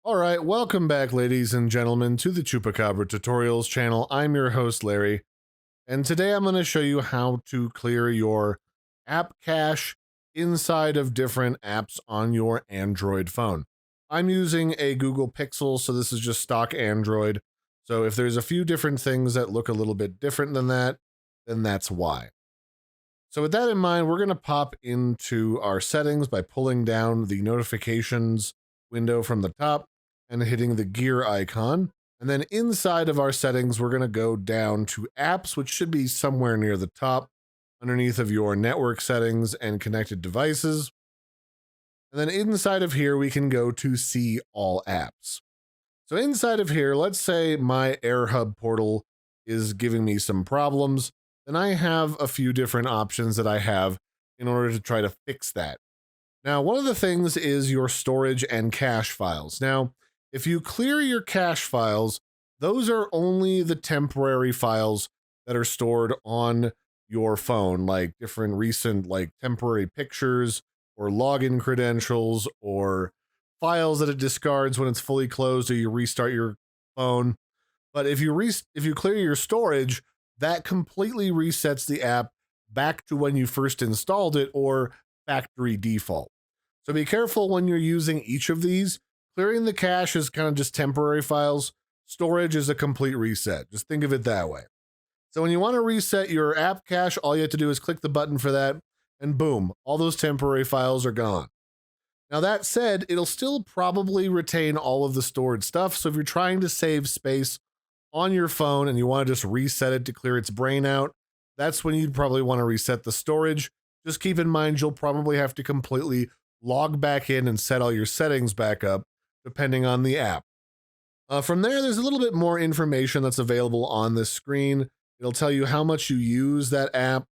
Alright, welcome back ladies and gentlemen to the Chupacabra Tutorials channel. I'm your host Larry, and today I'm going to show you how to clear your app cache inside of different apps on your Android phone. I'm using a Google Pixel, so this is just stock Android. So if there's a few different things that look a little bit different than that, then that's why. So with that in mind, we're going to pop into our settings by pulling down the notifications window from the top and hitting the gear icon. And then inside of our settings, we're going to go down to apps, which should be somewhere near the top underneath of your network settings and connected devices. And then inside of here, we can go to see all apps. So inside of here, let's say my AirHub portal is giving me some problems. Then I have a few different options that I have in order to try to fix that. Now, one of the things is your storage and cache files. Now, if you clear your cache files, those are only the temporary files that are stored on your phone, like different recent, like temporary pictures or login credentials or files that it discards when it's fully closed or you restart your phone. But if you clear your storage, that completely resets the app back to when you first installed it or factory default. So be careful when you're using each of these. Clearing the cache is kind of just temporary files. Storage is a complete reset. Just think of it that way. So when you want to reset your app cache, all you have to do is click the button for that, and boom, all those temporary files are gone. Now that said, it'll still probably retain all of the stored stuff. So if you're trying to save space on your phone and you want to just reset it to clear its brain out, that's when you'd probably want to reset the storage. Just keep in mind, you'll probably have to completely log back in and set all your settings back up, depending on the app. From there, there's a little bit more information that's available on this screen. It'll tell you how much you use that app.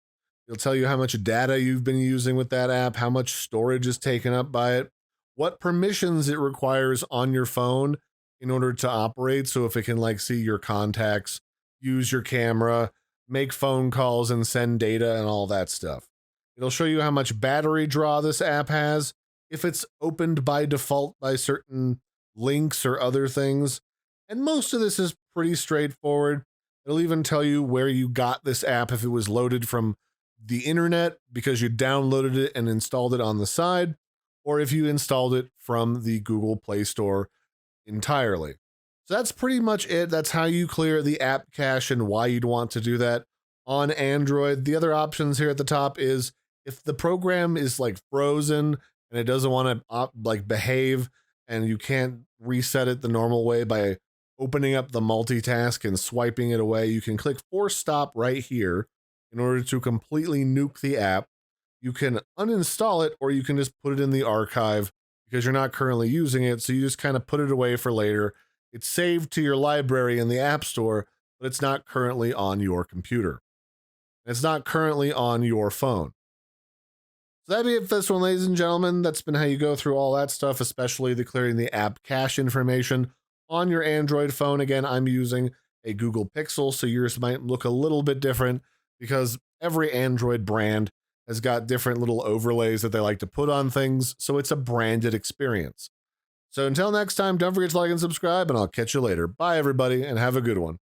It'll tell you how much data you've been using with that app, how much storage is taken up by it, what permissions it requires on your phone in order to operate. So if it can like see your contacts, use your camera, make phone calls and send data and all that stuff. It'll show you how much battery draw this app has, if it's opened by default by certain links or other things. And most of this is pretty straightforward. It'll even tell you where you got this app, if it was loaded from the internet because you downloaded it and installed it on the side, or if you installed it from the Google Play Store entirely. So that's pretty much it. That's how you clear the app cache and why you'd want to do that on Android. The other options here at the top is if the program is like frozen and it doesn't want to like behave and you can't reset it the normal way by opening up the multitask and swiping it away, you can click force stop right here in order to completely nuke the app. You can uninstall it or you can just put it in the archive because you're not currently using it. So you just kind of put it away for later. It's saved to your library in the App Store, but it's not currently on your computer. It's not currently on your phone. So that'd be it for this one, ladies and gentlemen. That's been how you go through all that stuff, especially the clearing the app cache information on your Android phone. Again, I'm using a Google Pixel, so yours might look a little bit different because every Android brand has got different little overlays that they like to put on things, so it's a branded experience. So until next time, don't forget to like and subscribe, and I'll catch you later. Bye, everybody, and have a good one.